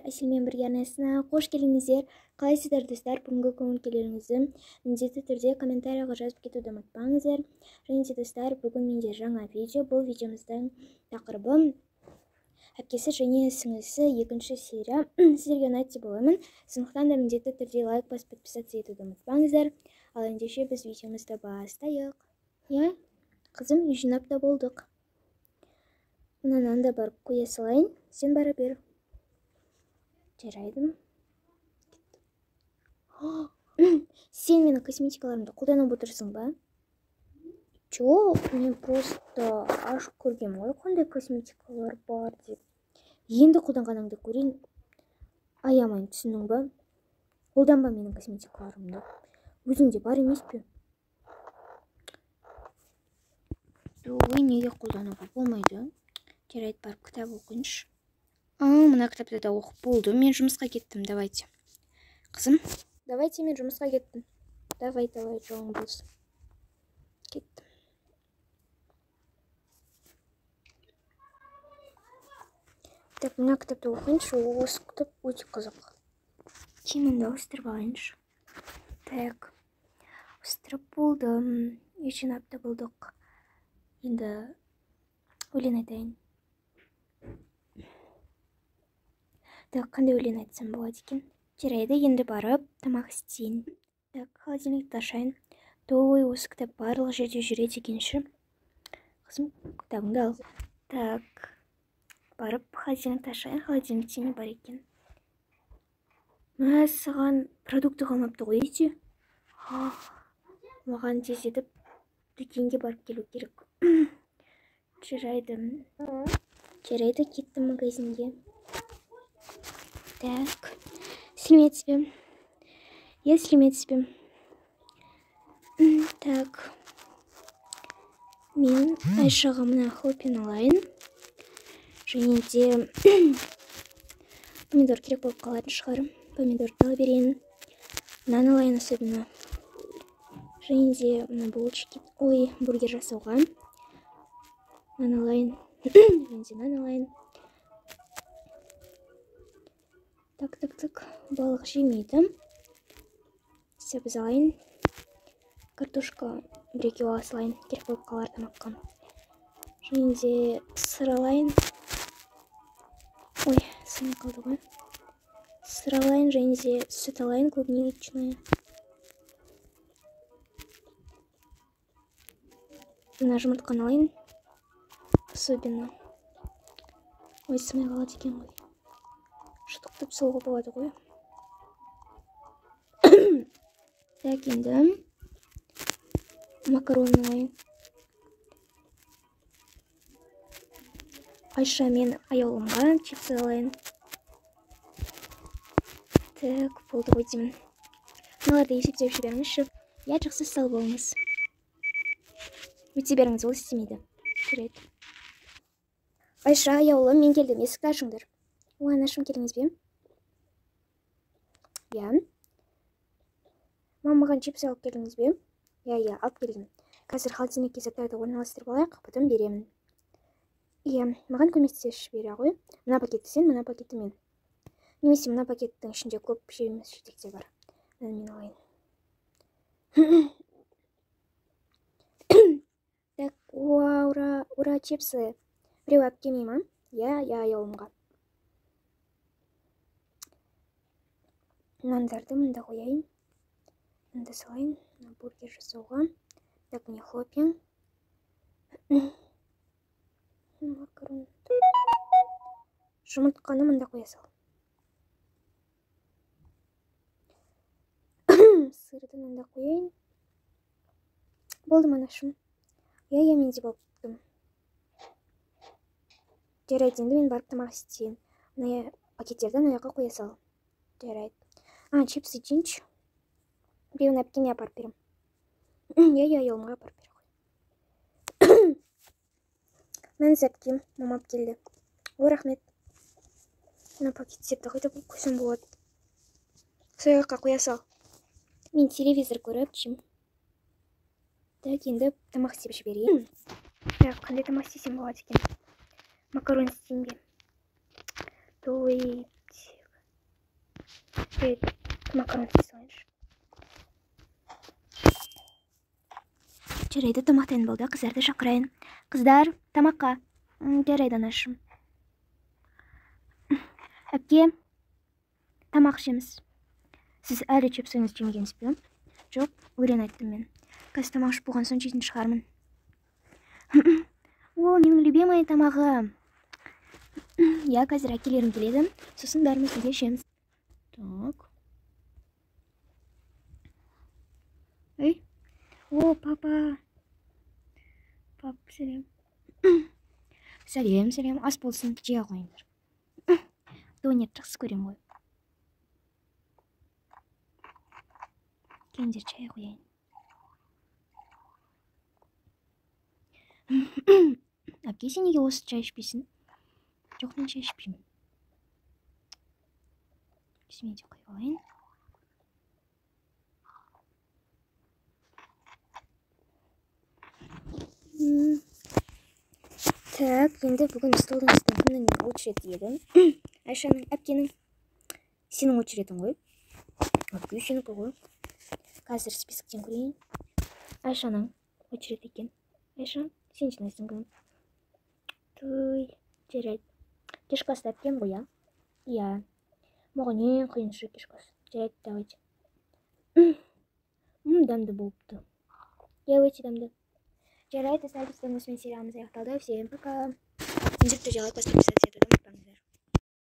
Әселмен бірге арнасына қош келдіңіздер. Қалайсыздар достар? Бүгінгі көңіл-күйлеріңізді міндетті түрде комментарийға жазып кетуді ұмытпаңыздар. Және де достар, бүгін менде жаңа видео. Бұл видеомыздың тақырыбы әпкесі және сіңлісі екінші серия. Сіздерге ұнайды деп ойламын. Сондықтан да міндетті түрде лайк басып подписаться етуді ұмытпаңыздар. Ал ендеше біз видеомызды бастайық. Я, қызым, үй жинап та болдық. Мынаны да барып қоя салайын. Сен бара бер. Жарайды. Сен менің косметикаларымды қолданып отырсың ба? Жоқ, мен просто ашып көргем ғой, қандай косметикалар бар деп. Енді қолданғаныңды көрейін. Аямайын, түсіндің ба? Қолданба менің косметикаларымды. Өзіңде бар емес пе? Ой, неге қолдануға болмайды? Жарайды, барып кітап оқиыншы. Мына кітапты да оқып болды. Мен жұмысқа кеттім, давайте. Қызым, давайте, мен жұмысқа кеттім. Давай, жолың болсын. Кеттім. Так, мына кітапты оқиыншы. Осы кітап өте қызық. Киімімді ауыстырып алайыншы. Так, ауыстырып болдым. Үй жинап та болдық. Енді өлең айтайын. Так, қандай өлең айтсам болады екен? Жарайды, енді барып тамақ істейін. Так, холодильникті ашайын. Той, осы кітап барлық жерде жүреді екенші. Қызым, кітабыңды ал. Так, барып холодильникті ашайын. Холодильникте не бар екен? Саған продукты қалмапты ғой үйде. Маған тездетіп дүкенге барып келу керек. Жарайды. Жарайды, кеттім магазинге. Так, сәлеметсіз бе? Я сәлеметсіз бе? Так, мен Айшаға мына хлоппен алайын. Және де помидор керек болып қалатын шығар. Помидорды ала берейін. Мынаны алайын особенно. Және де мына булочки. Ой, бургер жасауға. Мынаны алайын. Және де мынаны алайын. Так, балық жемейді. Сәбіз алайын. Картошка 1 кило салайын. Керек болып қалар тамаққа. Және де сыр алайын. Ой, сырым қалды ғой. Сыр алайын, және де сүт алайын, клубничный. Мына жұмыртқаны алайын. Особенно. Ой, сымай қалады екен ғой. Шұтықтап салуға болады ғой. Так, енді макарон алайын. Айша мен аяулымға чипсы алайын. Так, болды ғой деймін. Мыналарды есептеп жіберіңізші. Я, жақсы сау болыңыз. Өте беріңіз, ол істемейді. Жарайды. Айша, аяулым, мен келдім, есікті ашыңдар. Ой, анашым, келіңіз бе? Я. Мамаға чипсы алып келдіңіз бе? Я, алып келдім. Қазір холодильникке заттарды орналастырып алайық, потом беремін. Я, маған көмектесші бере ғой. Мына пакетті сен, мына пакетті мен. Немесе мына пакеттің ішінде көп жеміс жидектер бар. Мен алайын. Так, ура, чипсы. Біреу алып келмей ма? Я, аяулымға. Нандарды мында қояйын. Мында салайын. Бургер жасауға. Так, не хлопья. Макарон. Жұмыртқаны мында қоя сал. Сырды мында қояйын. Болды манашым. Я, мен де болыптым. Жарайды, енді мен барып тамақ істейін. Мына пакеттерді аяққа қоя сал. Жарайды. Чипсы жейінші. Біреуін әпкеме апарып берем. Я, аяулымға апарып бер. Мен әпкем, мама алып келді. Ой, рахмет. Мына пакеттерді қайда қойсам болады. Сол аяққа қоя сал. Мен телевизор көріп жеймін. Так, енді тамақ істеп жіберейін. Так, қандай тамақ істесем болады екен? Макарон істейін бе? Той. макарон салайыншы. Жарайды, тамақтайын болды. Қыздарды шақырайын. Қыздар, тамаққа. Жарайды, анашым. Әпке, тамақ ішеміз. Сіз әлі чөпсіңіз жемегенсіз бе? Жоқ, өлең айттым мен. Қазір тамақ ішіп болған соң жейтін шығармын. О, менің любимый тамағым. Я қазір әкелерім келеді. Сосын бәріміз бірге ішеміз. Так. Ей. О, папа. Пап, сәлем. Сәлем, ас болсын, жей қойыңдар. Донет жақсы көрем ғой. Келіңдер, чай қояйын. Әпке, сен неге осы чай ішпейсің? Жоқ, мен чай ішпеймін. Мен де қойып алайын. Так, енді бүгін столдың үстін кімнің очереті еді? Айшаның, әпкенің. Сенің очеретің ғой. Әпке, сенікі ғой. Қазір списоктен көрейін. Айшаның очереті екен. Айша, сен жинайсың күн. Той, жарайды. Кешкі асты әпкем ғой, я? Я. Маған ең қиыншы кешкі ас. Жарайды, давайте. Дамды болыпты. Я өте дамды. Жарайды, достар, біздің осымен сериалымыз аяқталды. Всем пока. Сендерді жалай, подписаться.